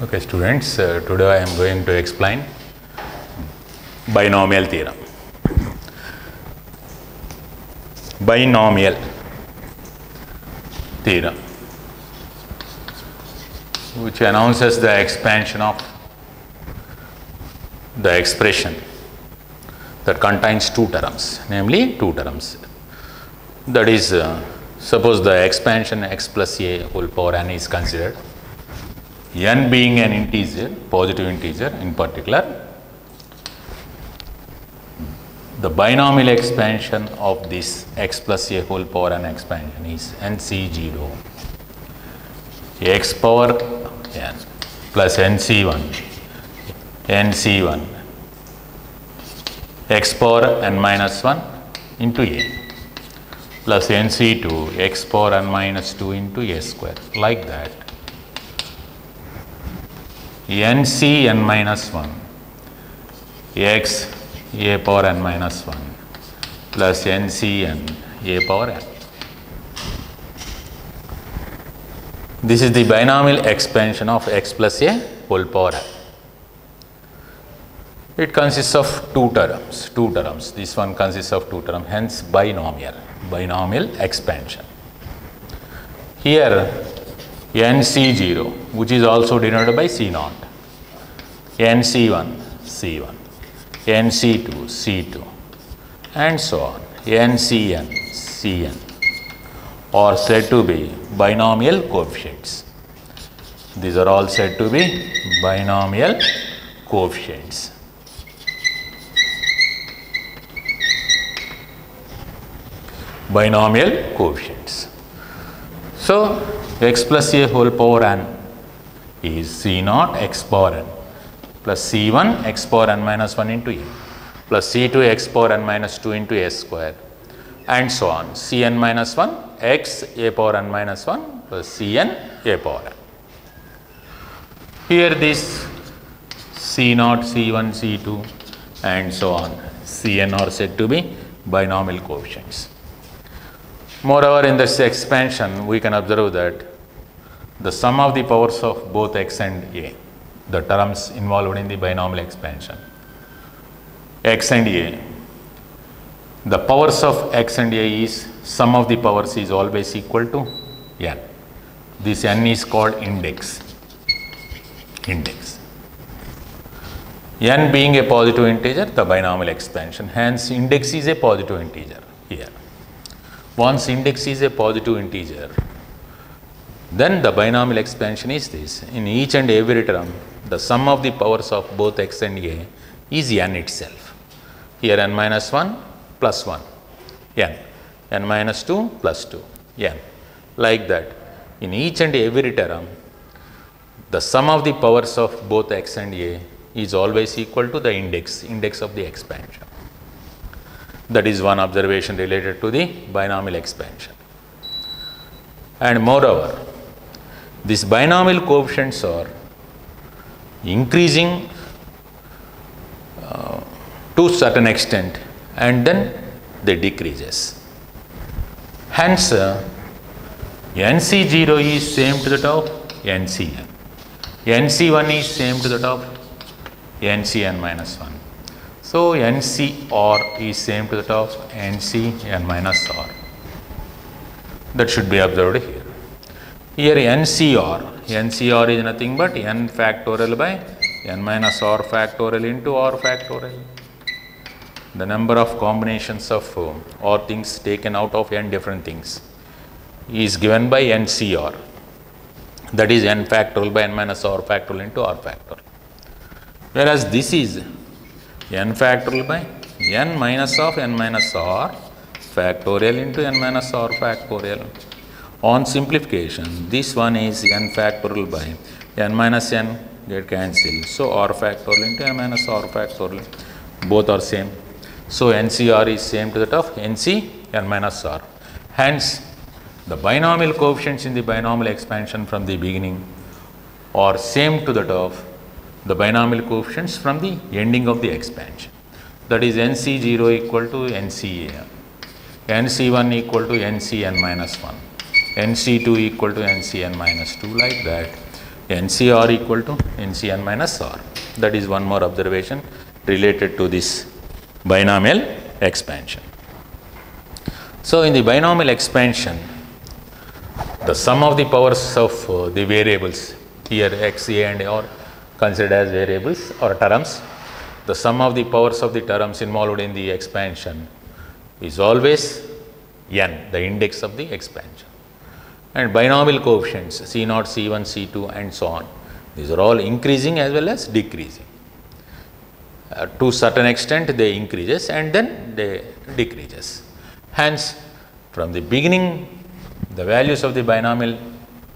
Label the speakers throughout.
Speaker 1: Okay, students, today I am going to explain binomial theorem. Binomial theorem, which announces the expansion of the expression that contains two terms, namely two terms. That is, suppose the expansion x plus a whole power n is considered, n being an integer, positive integer in particular. The binomial expansion of this x plus a whole power n expansion is nc0 x power n plus nc1 nc1 x power n minus 1 into a plus nc2 x power n minus 2 into a square, like that. nc n minus 1 x a power n minus 1 plus ncn a power n. This is the binomial expansion of x plus a whole power n. It consists of two terms. This one consists of two terms, hence binomial expansion. Here nc0, which is also denoted by c0, nc1 c1, nc2 c2, and so on, ncn cn, are said to be binomial coefficients. These are all said to be binomial coefficients. Binomial coefficients. So x plus a whole power n is c0 x power n plus c1 x power n minus 1 into a plus c2 x power n minus 2 into a square, and so on, cn minus 1 x a power n minus 1 plus cn a power n. Here this c0, c1, c2 and so on, cn are said to be binomial coefficients. Moreover, in this expansion, we can observe that the sum of the powers of both x and a, the terms involved in the binomial expansion, x and a, the powers of x and a is, sum of the powers is always equal to n. This n is called index. N being a positive integer, the binomial expansion, hence index is a positive integer here. Once index is a positive integer, then the binomial expansion is this. In each and every term, the sum of the powers of both x and a is n itself. Here n minus 1 plus 1, n minus 2 plus 2, n. Like that, in each and every term, the sum of the powers of both x and a is always equal to the index of the expansion. That is one observation related to the binomial expansion. And moreover, these binomial coefficients are increasing to certain extent, and then they decreases. Hence, nc0 is same to that of ncn, nc1 is same to that of ncn minus 1. So ncr is same to that of ncn minus r. That should be observed here. Here NCR is nothing but n factorial by n minus r factorial into r factorial. The number of combinations of or things taken out of n different things is given by NCR. That is n factorial by n minus r factorial into r factorial. Whereas this is n factorial by n minus of n minus r factorial into n minus r factorial. On simplification, this one is n factorial by n minus n get cancelled. So r factorial into n minus r factorial, both are same. So NCR is same to that of NC n minus r. Hence, the binomial coefficients in the binomial expansion from the beginning are same to that of the binomial coefficients from the ending of the expansion. That is nc0 equal to nca, nc1 equal to ncn minus 1, nc2 equal to ncn minus 2, like that. NCR equal to NCN minus R. That is one more observation related to this binomial expansion. So in the binomial expansion, the sum of the powers of the variables, here x, a and a are considered as variables or terms. The sum of the powers of the terms involved in the expansion is always n, the index of the expansion. And binomial coefficients C0, C1, C2 and so on, these are all increasing as well as decreasing. To certain extent they increases and then they decreases. Hence, from the beginning, the values of the binomial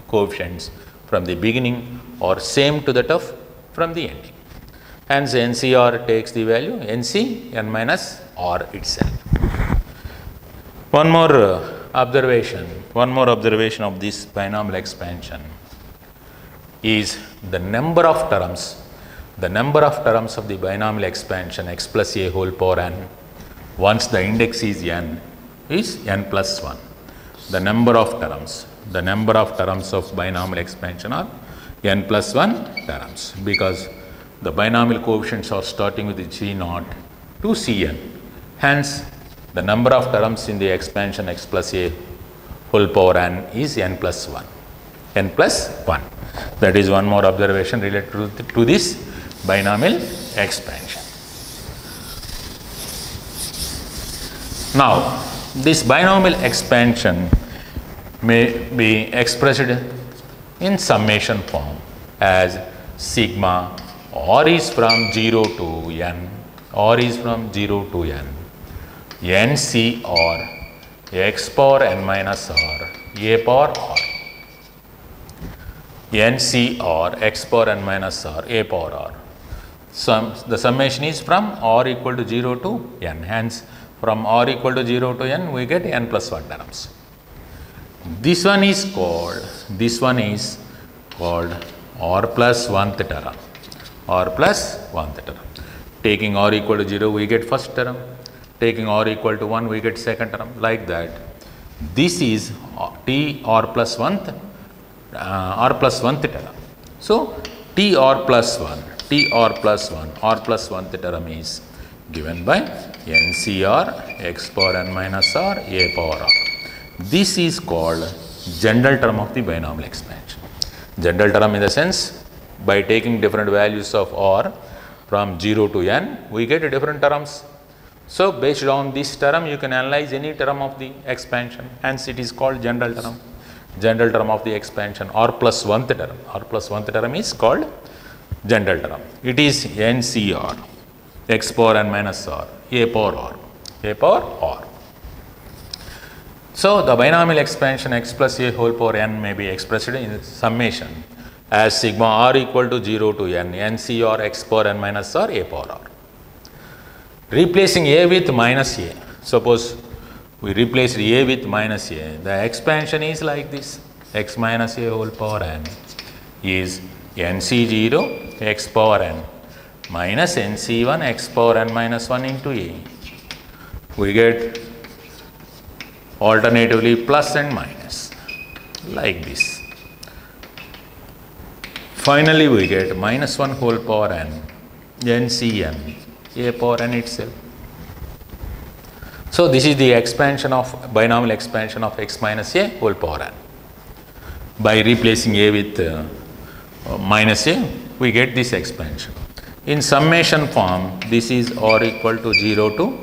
Speaker 1: coefficients from the beginning are same to that of from the ending. Hence, NCR takes the value NC n minus R itself. One more observation of this binomial expansion is the number of terms of the binomial expansion x plus a whole power n, once the index is n, is n plus 1. The number of terms of binomial expansion are n plus 1 terms, because the binomial coefficients are starting with G0 to Cn. Hence, the number of terms in the expansion x plus a whole power n is n plus 1. N plus 1. That is one more observation related to this binomial expansion. Now, this binomial expansion may be expressed in summation form as sigma r is from 0 to n, NCR x power n minus r a power r. NCR x power n minus r a power r. The summation is from r equal to 0 to n. Hence, from r equal to 0 to n, we get n plus 1 terms. This one is called r plus 1th term. R plus 1th term. Taking r equal to 0, we get first term. Taking r equal to 1, we get second term. Like that. This is t r plus 1th term. So, t r plus 1th term is given by NCR x power n minus r a power r. This is called general term of the binomial expansion. General term in the sense, by taking different values of r from 0 to n, we get different terms. So, based on this term, you can analyze any term of the expansion. Hence, it is called general term. General term of the expansion, r plus 1th term. R plus 1th term is called general term. It is NCR x power n minus r a power r. So, the binomial expansion x plus a whole power n may be expressed in summation as sigma r equal to 0 to n, NCR x power n minus r a power r. Replacing a with minus a, suppose we replace a with minus a, the expansion is like this, x minus a whole power n is NC0 x power n minus NC1 x power n minus 1 into a. We get alternatively plus and minus, like this. Finally, we get minus 1 whole power n, NCn, a power n itself. So, this is the expansion of binomial expansion of x minus a whole power n. By replacing a with minus a, we get this expansion. In summation form, this is r equal to 0 to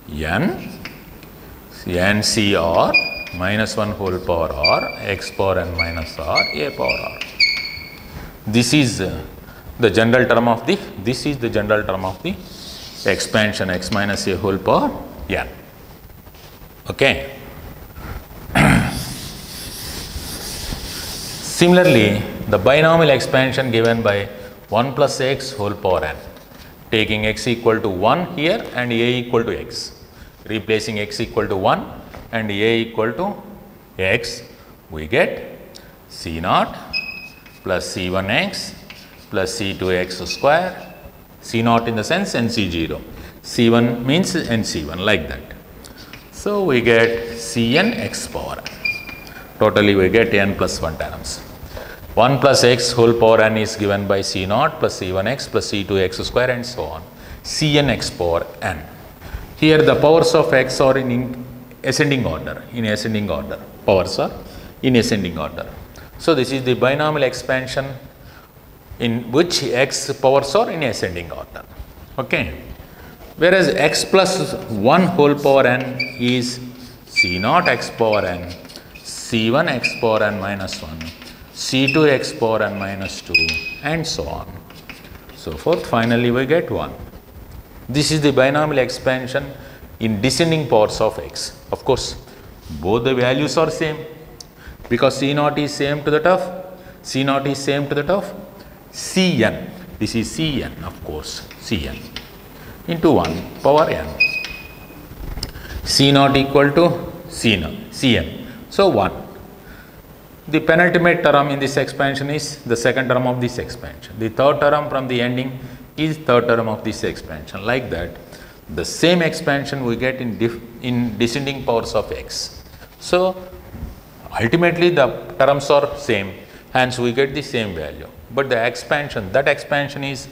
Speaker 1: n, NCR minus 1 whole power r x power n minus r a power r. This is the general term of the expansion x minus a whole power n. Okay. Similarly, the binomial expansion given by 1 plus x whole power n, taking x equal to 1 here and a equal to x, replacing x equal to 1 and a equal to x, we get C0 plus C1x plus C2x square, C0 in the sense NC0, C1 means NC1, like that. So, we get Cn x power n. Totally we get n plus 1 terms. 1 plus x whole power n is given by c naught plus c1x plus c2x square and so on. Cn x power n. Here the powers of x are in ascending order. Powers are in ascending order. So this is the binomial expansion in which x powers are in ascending order. Okay. Whereas x plus 1 whole power n is c naught x power n, c1 x power n minus 1, c2 x power n minus 2 and so on. So forth, finally we get 1. This is the binomial expansion in descending powers of x. Of course, both the values are same because c naught is same to that of cn. This is cn, of course, cn into 1 power n. C naught equal to cn. So 1. The penultimate term in this expansion is the second term of this expansion. The third term from the ending is third term of this expansion. Like that, the same expansion we get in descending powers of x. So ultimately the terms are same, hence we get the same value. But the expansion, that expansion is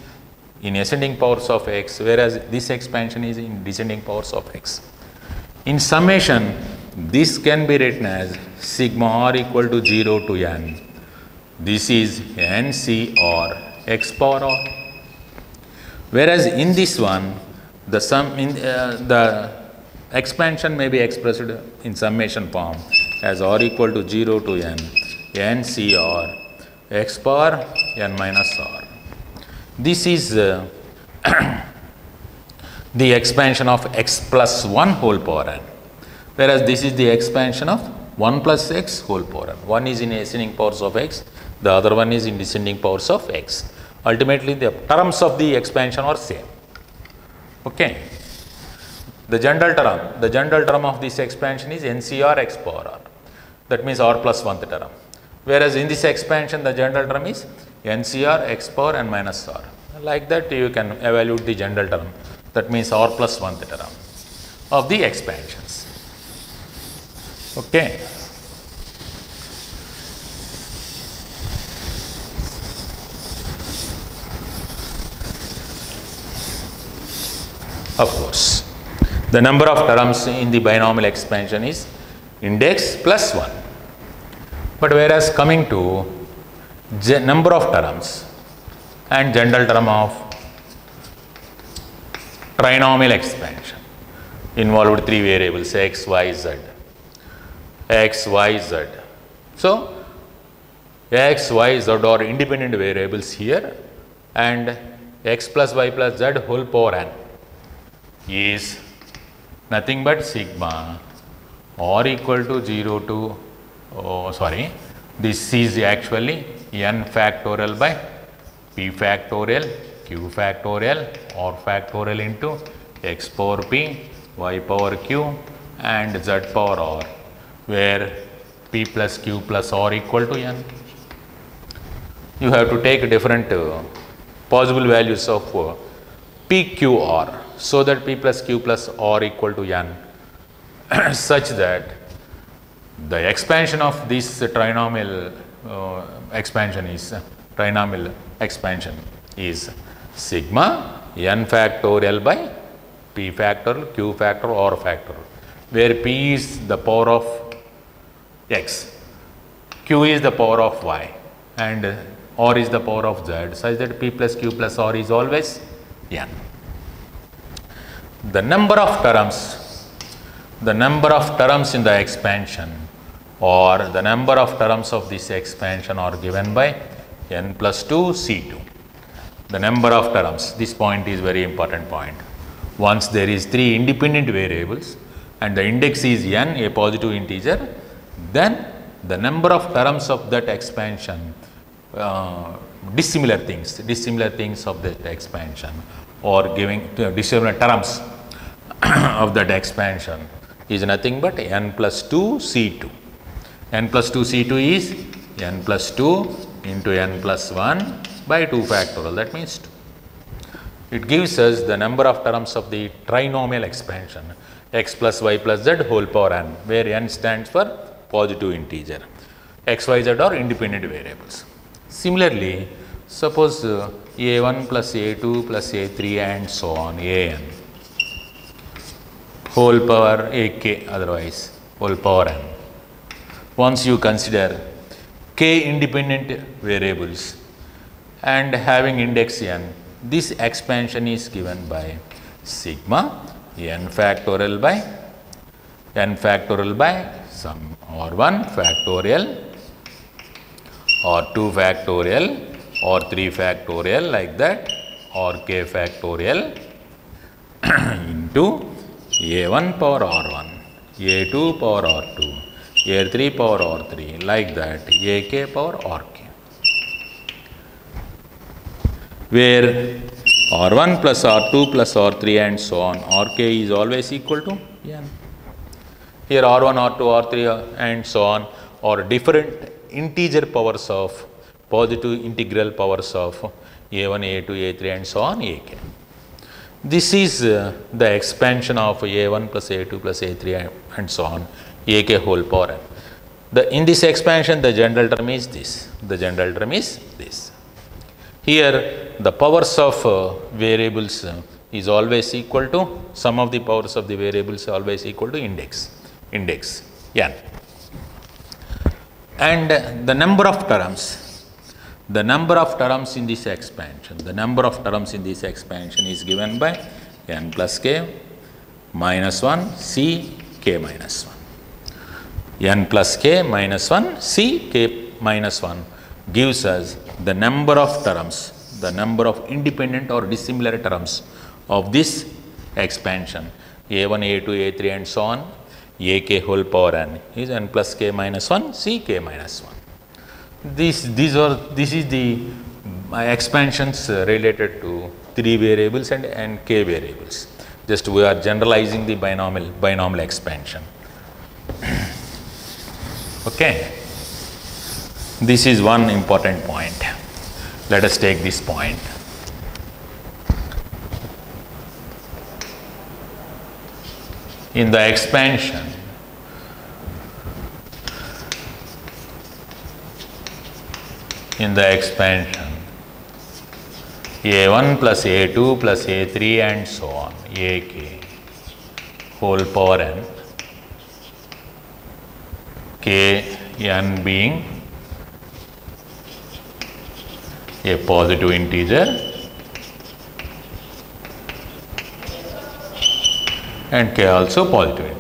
Speaker 1: in ascending powers of x, whereas this expansion is in descending powers of x. In summation, this can be written as sigma r equal to 0 to n. This is nc or x power r. Whereas in this one, the the expansion may be expressed in summation form as r equal to 0 to n, nc or x power n minus r. This is the expansion of x plus 1 whole power n, whereas this is the expansion of 1 plus x whole power n. One is in ascending powers of x, the other one is in descending powers of x. Ultimately, the terms of the expansion are same. Okay. The general term of this expansion is NCR x power r. That means r plus 1th term. Whereas in this expansion, the general term is NCR x power n minus r. Like that, you can evaluate the general term. That means r plus 1th term of the expansions. Okay. Of course, the number of terms in the binomial expansion is index plus 1. But whereas coming to number of terms and general term of trinomial expansion involved 3 variables x, y, z. So, x, y, z are independent variables here, and x plus y plus z whole power n is nothing but sigma r equal to 0 to, this is actually n factorial by p factorial, q factorial, r factorial into x power p, y power q and z power r, where p plus q plus r equal to n. You have to take different possible values of p, q, r, so that p plus q plus r equal to n such that the expansion of this trinomial expansion is sigma n factorial by p factorial, q factorial, r factorial, where p is the power of x, q is the power of y and r is the power of z, such that p plus q plus r is always n. The number of terms in the expansion or the number of terms of this expansion are given by n plus 2 c2. The number of terms, this point is very important point. Once there is 3 independent variables and the index is n, a positive integer, then the number of terms of that expansion, dissimilar things of that expansion or giving dissimilar terms of that expansion is nothing but n plus 2 c2. n plus 2 c2 is n plus 2 into n plus 1 by 2 factorial, that means 2. It gives us the number of terms of the trinomial expansion x plus y plus z whole power n, where n stands for positive integer. X, y, z are independent variables. Similarly, suppose a1 plus a2 plus a3 and so on, an whole power ak, otherwise whole power n. Once you consider k independent variables and having index n, this expansion is given by sigma n factorial by some or1 factorial or 2 factorial or 3 factorial like that, or k factorial into a1 power r1, a2 power r2, a3 power r3 like that, ak power rk, where r1 plus r2 plus r3 and so on, rk is always equal to n. Here r1, r2, r3 and so on are different integer powers of positive integral powers of a1, a2, a3 and so on, ak. This is the expansion of a1 plus a2 plus a3 and so on, ak whole power n. In this expansion, the general term is this. The general term is this. Here, the powers of variables is always equal to, sum of the powers of the variables always equal to index n. And the number of terms in this expansion, is given by n plus k minus 1 c k minus 1. N plus k minus 1 c k minus 1 gives us the number of terms, the number of independent or dissimilar terms of this expansion a1, a2, a3 and so on, ak whole power n is n plus k minus 1 c k minus 1. This is the expansions related to 3 variables and k variables. Just we are generalizing the binomial expansion. Okay. This is one important point. Let us take this point. In the expansion, a1 plus a2 plus a3 and so on, ak whole power n, k n being a positive integer and k also positive integer.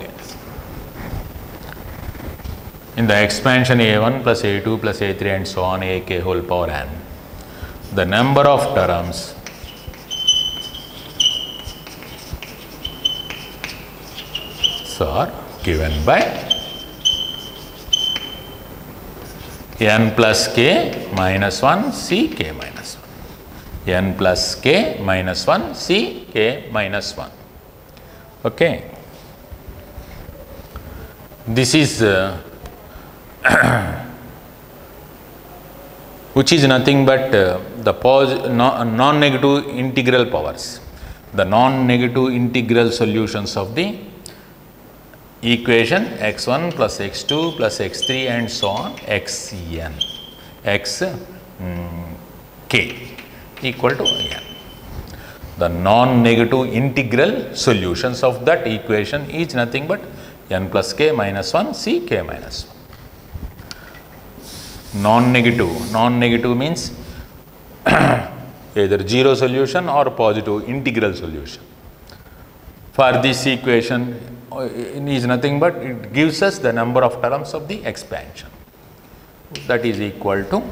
Speaker 1: In the expansion a1 plus a2 plus a3 and so on, ak whole power n, the number of terms are given by n plus k minus 1 c k minus 1, n plus k minus 1 c k minus 1. Okay. This is which is nothing but the non-negative integral powers, the non-negative integral solutions of the equation x1 plus x2 plus x3 and so on, xn, k equal to n. The non-negative integral solutions of that equation is nothing but n plus k minus 1 c k minus 1. Non-negative means either zero solution or positive integral solution. For this equation is nothing but it gives us the number of terms of the expansion, that is equal to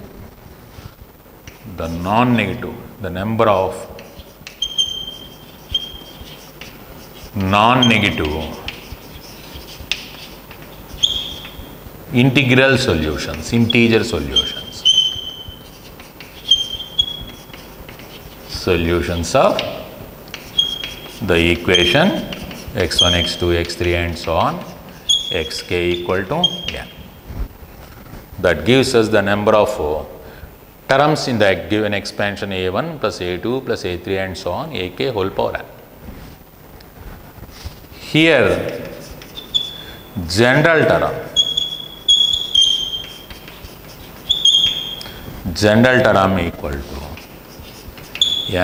Speaker 1: the non-negative, the number of non-negative integral solutions, integer solutions of the equation x1, x2, x3 and so on, xk equal to n. That gives us the number of terms in the given expansion a1 plus a2 plus a3 and so on, ak whole power n. Here general term equal to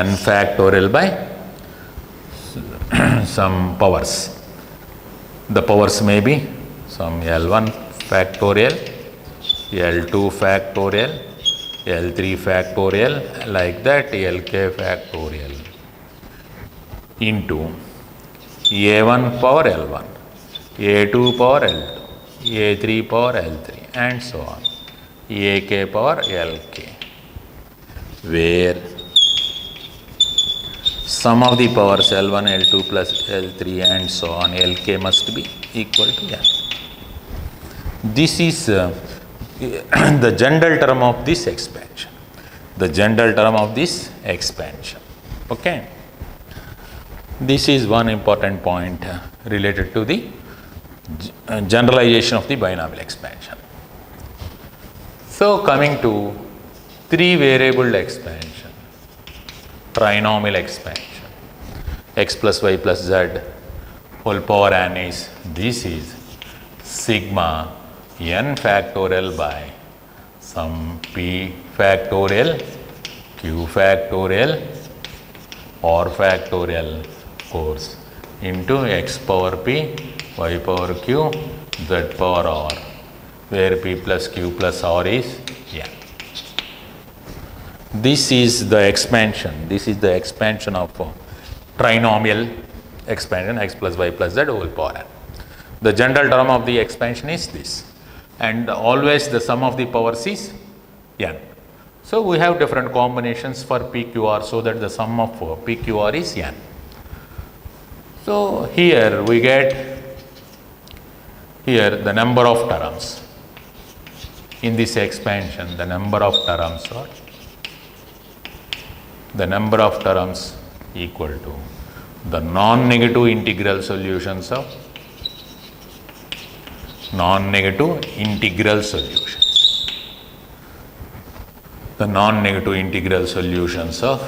Speaker 1: n factorial by some powers. The powers may be some L1 factorial, L2 factorial, L3 factorial, like that Lk factorial into A1 power L1, A2 power L2, A3 power L3 and so on, Ak power Lk, where sum of the powers L1, L2 plus L3 and so on, Lk must be equal to n. This is the general term of this expansion. The general term of this expansion. Okay. This is one important point related to the generalization of the binomial expansion. So coming to three variable expansion, trinomial expansion, x plus y plus z whole power n is, this is sigma n factorial by some p factorial, q factorial or factorial course into x power p, y power q, z power r, where p plus q plus r is n. This is the expansion. This is the expansion of trinomial expansion, x plus y plus z whole power n. The general term of the expansion is this, and always the sum of the powers is n. So we have different combinations for PQR so that the sum of PQR is n. So here we get here the number of terms in this expansion. The number of terms are equal to the non-negative integral solutions of non-negative integral solutions. The non-negative integral solutions of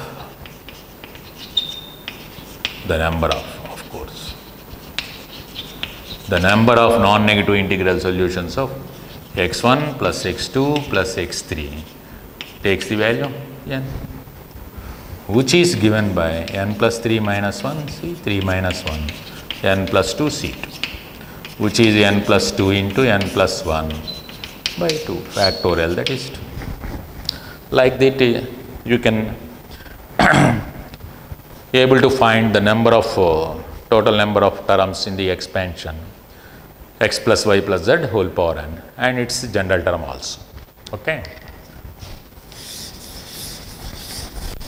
Speaker 1: the number of course. The number of non-negative integral solutions of x1 plus x2 plus x3 takes the value n, which is given by n plus 3 minus 1 c3 minus 1, n plus 2 c2, which is n plus 2 into n plus 1 by 2 factorial, that is 2. Like that you can able to find the number of total number of terms in the expansion x plus y plus z whole power n and its general term also. Okay.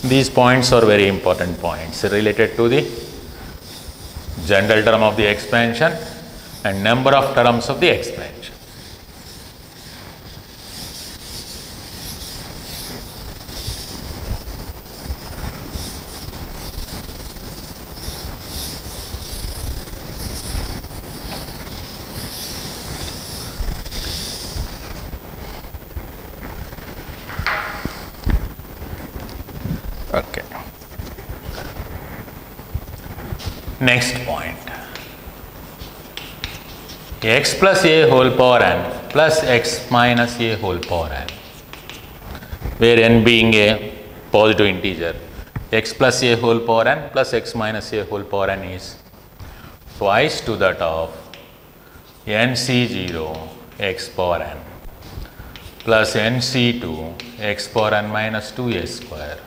Speaker 1: These points are very important points related to the general term of the expansion and number of terms of the expansion. Okay. Next point. X plus a whole power n plus x minus a whole power n, where n being a positive integer, x plus a whole power n plus x minus a whole power n is twice to that of nc0 x power n plus nc2 x power n minus 2a square,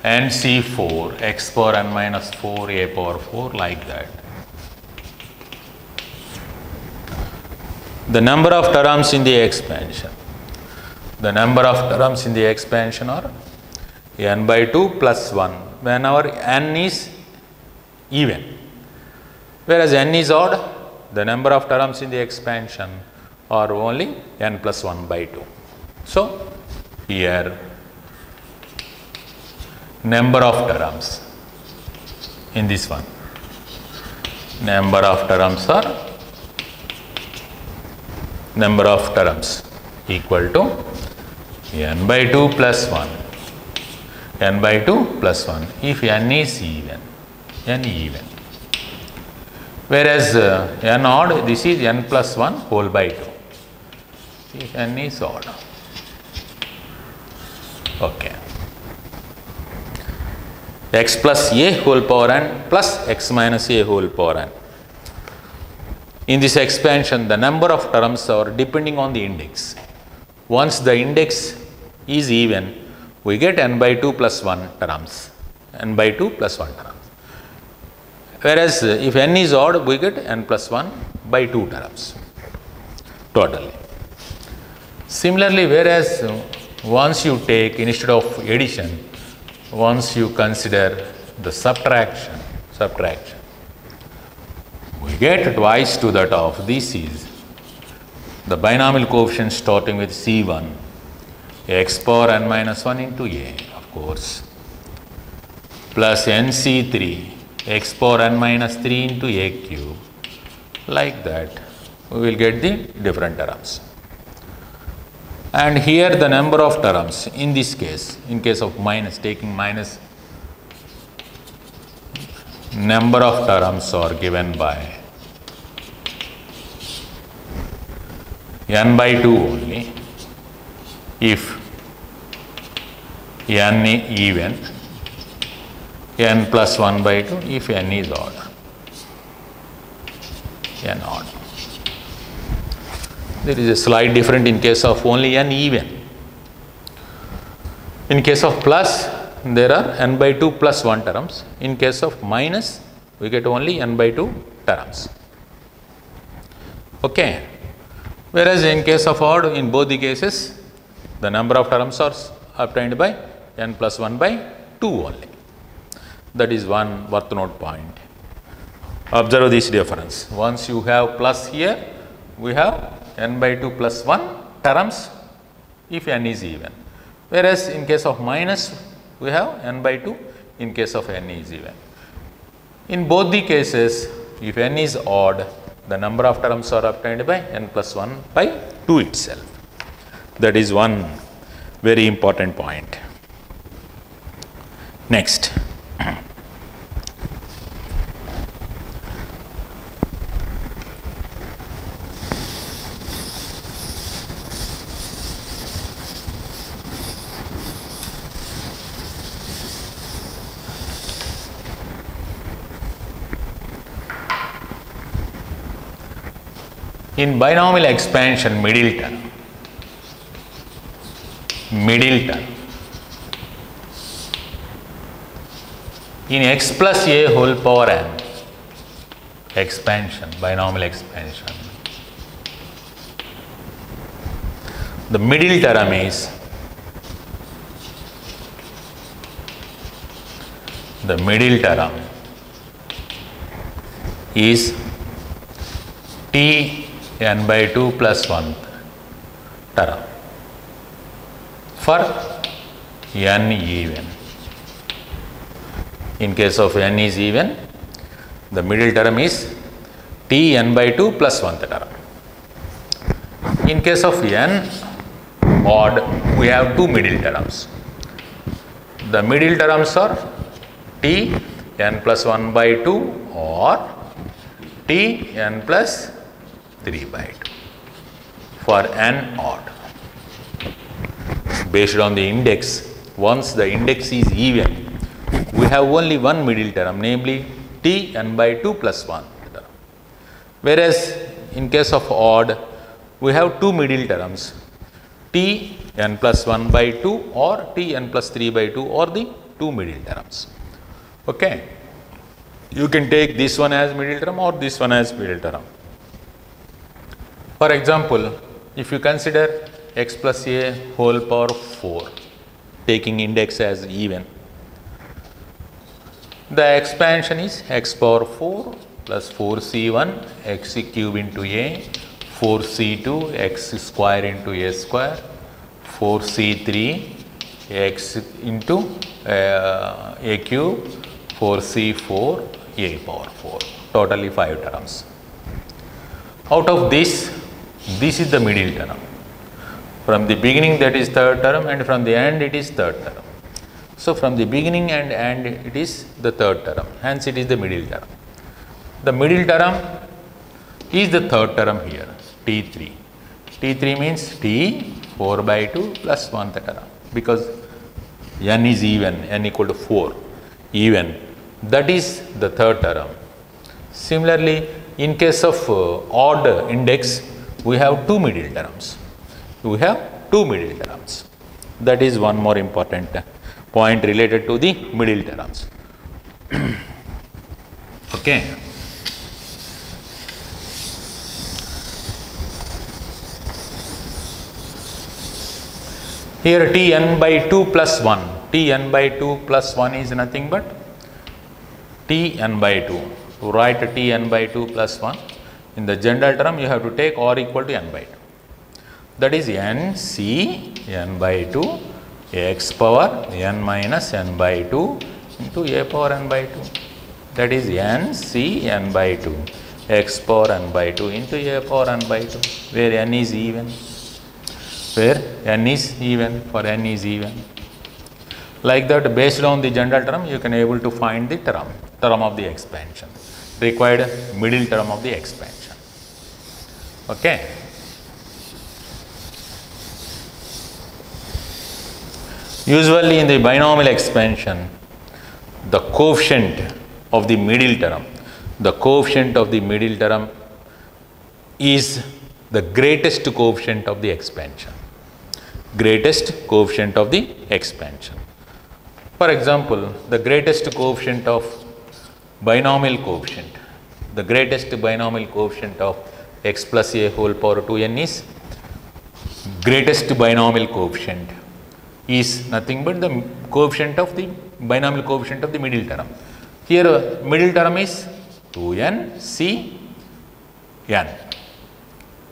Speaker 1: nc4 x power n minus 4a power 4, like that. The number of terms in the expansion. The number of terms in the expansion are n by 2 plus 1 whenever n is even. Whereas n is odd, the number of terms in the expansion are only n plus 1 by 2. So here number of terms in this one, number of terms are number of terms equal to n by 2 plus 1, n by 2 plus 1 if n is even, n even. Whereas n odd, this is n plus 1 whole by 2 if n is odd. Okay. X plus a whole power n plus x minus a whole power n. In this expansion, the number of terms are depending on the index. Once the index is even, we get n by 2 plus 1 terms, n by 2 plus 1 terms. Whereas if n is odd, we get n plus 1 by 2 terms totally. Similarly, whereas once you take, instead of addition, once you consider the subtraction, we get twice to that of, this is the binomial coefficient starting with C1, x power n minus 1 into a, of course, plus NC3, x power n minus 3 into a cube. Like that, we will get the different terms. And here the number of terms, in this case, in case of minus, taking minus, number of terms are given by n by 2 only if n is even, n plus 1 by 2 if n is odd, n odd. There is a slight difference in case of only n even. In case of plus, there are n by 2 plus 1 terms. In case of minus, we get only n by 2 terms. Okay. Whereas in case of odd, in both the cases, the number of terms are obtained by n plus 1 by 2 only. That is one worth note point. Observe this difference. Once you have plus here, we have n by 2 plus 1 terms if n is even. Whereas in case of minus, we have n by 2 in case of n is even. In both the cases, if n is odd, the number of terms are obtained by n plus 1 by 2 itself. That is one very important point. Next. In binomial expansion, middle term, in x plus a whole power n, expansion, binomial expansion, the middle term is t n by 2 plus 1 term for n even. In case of n is even, the middle term is t n by 2 plus 1 term. In case of n odd, we have two middle terms. The middle terms are t n plus 1 by 2 or t n plus 3 by 2 for n odd. Based on the index, once the index is even, we have only one middle term, namely t n by 2 plus 1 term. Whereas in case of odd, we have two middle terms, t n plus 1 by 2 or t n plus 3 by 2 or the two middle terms. Okay. You can take this one as middle term or this one as middle term. For example, if you consider x plus a whole power 4, taking index as even, the expansion is x power 4 plus 4c1 x cube into a, 4c2 x square into a square, 4c3 x into a cube, 4c4 a power 4, totally 5 terms. Out of this is the middle term. From the beginning, that is third term, and from the end it is third term. So from the beginning and end it is the third term, hence it is the middle term. The middle term is the third term here, T3. T3 means T 4 by 2 plus 1th term, because n is even, n equal to 4, even, that is the third term. Similarly, in case of odd index, we have two middle terms. We have two middle terms. That is one more important point related to the middle terms. Okay. Here Tn by 2 plus 1. Tn by 2 plus 1 is nothing but Tn by 2. To write Tn by 2 plus 1, in the general term you have to take r equal to n by 2. That is nc n by 2 x power n minus n by 2 into a power n by 2. That is nc n by 2 x power n by 2 into a power n by 2, where n is even. Where n is even, for n is even. Like that, based on the general term, you can able to find the term of the expansion, required middle term of the expansion. Okay. Usually in the binomial expansion, the coefficient of the middle term, is the greatest coefficient of the expansion. Greatest coefficient of the expansion. For example, the greatest coefficient of binomial coefficient, the greatest binomial coefficient of x plus a whole power 2n is greatest binomial coefficient is nothing but the coefficient of the binomial coefficient of the middle term. Here middle term is 2n c n,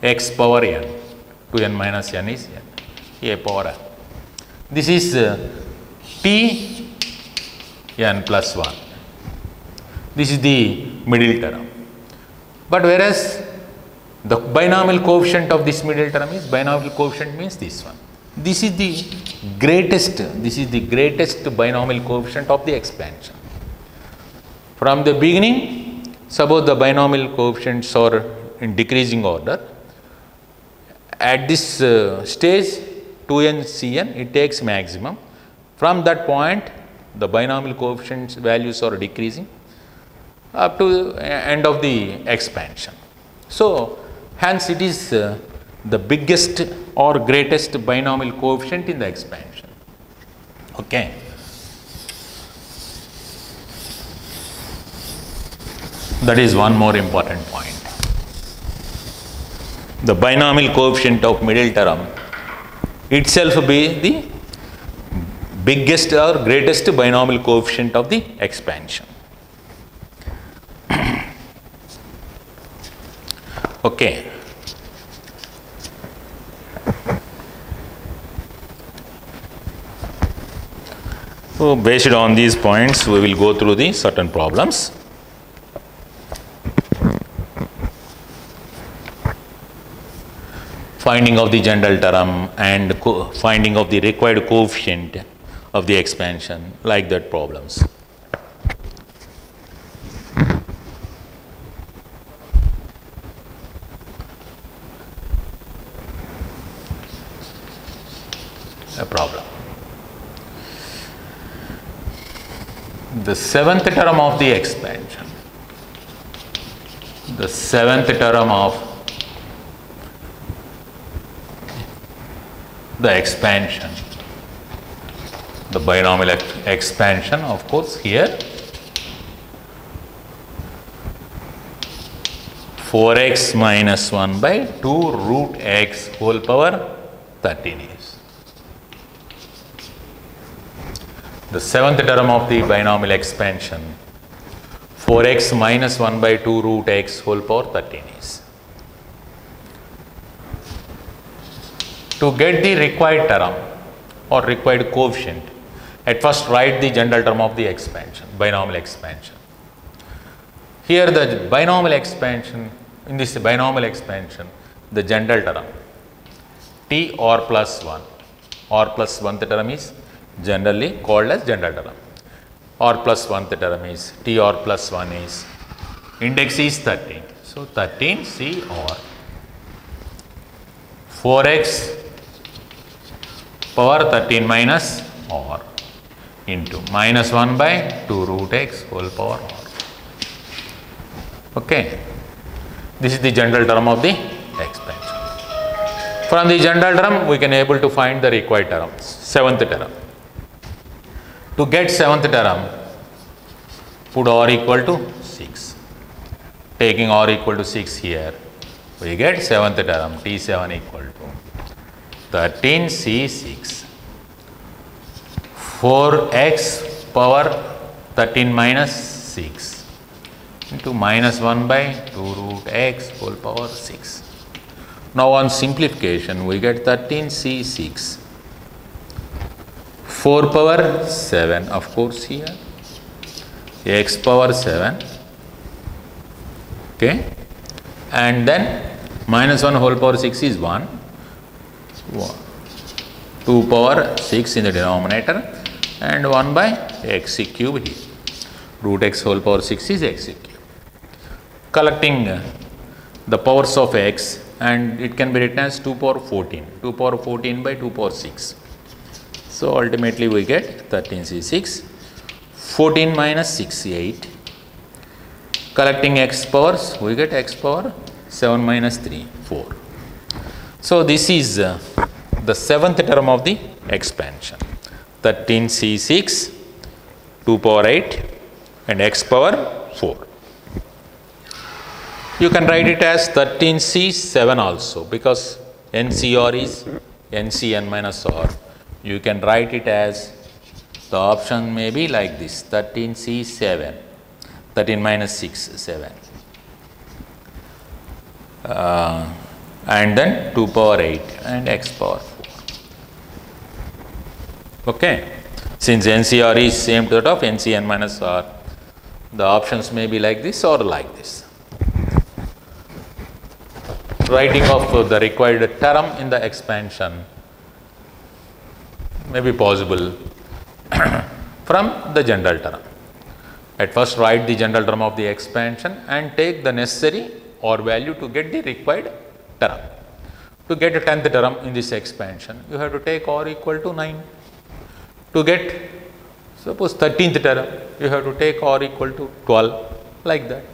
Speaker 1: x power n, 2n minus n is n, a power n. This is t n plus 1. This is the middle term. But whereas the binomial coefficient of this middle term is, binomial coefficient means this one. This is the greatest binomial coefficient of the expansion. From the beginning, suppose the binomial coefficients are in decreasing order. At this stage, 2n cn, it takes maximum. From that point, the binomial coefficients values are decreasing up to end of the expansion. So hence it is the biggest or greatest binomial coefficient in the expansion. Okay. That is one more important point. The binomial coefficient of middle term itself be the biggest or greatest binomial coefficient of the expansion. Okay. So based on these points, we will go through the certain problems. Finding of the general term and finding of the required coefficient of the expansion, like that problems. A problem. The seventh term of the expansion. The seventh term of the expansion. The binomial expansion, of course, here 4x minus 1 by 2 root x whole power 13 is. The seventh term of the binomial expansion, 4x minus 1 by 2 root x whole power 13 is. To get the required term or required coefficient, at first write the general term of the expansion, binomial expansion. Here the binomial expansion, in this binomial expansion, the general term, t r plus 1, r plus 1th term is generally called as general term. R plus 1th term is t r plus 1 is, index is 13. So 13 C r 4x power 13 minus r into minus 1 by 2 root x whole power r. Okay. This is the general term of the expansion. From the general term, we can able to find the required term, seventh term. To get seventh term, put r equal to 6. Taking r equal to 6 here, we get seventh term T7 equal to 13C6. 4x power 13 minus 6 into minus 1 by 2 root x whole power 6. Now on simplification, we get 13C6. 4 power 7, of course here, x power 7, okay, and then minus 1 whole power 6 is 1, 2 power 6 in the denominator, and 1 by x cube here. Root x whole power 6 is x cube. Collecting the powers of x, and it can be written as 2 power 14. 2 power 14 by 2 power 6. So ultimately we get 13C6. 14 minus 6, 8. Collecting x powers, we get x power 7 minus 3, 4. So this is the seventh term of the expansion. 13C6, 2 power 8 and x power 4. You can write it as 13C7 also, because NCR is NCn minus r. You can write it as, the option may be like this, 13C7, 13 minus 6, 7. And then 2 power 8 and x power 4. Okay. Since NCR is same to that of NCn minus r, the options may be like this or like this. Writing of the required term in the expansion may be possible from the general term. At first write the general term of the expansion and take the necessary or value to get the required term. To get a 10th term in this expansion, you have to take r equal to 9. To get suppose 13th term, you have to take r equal to 12, like that.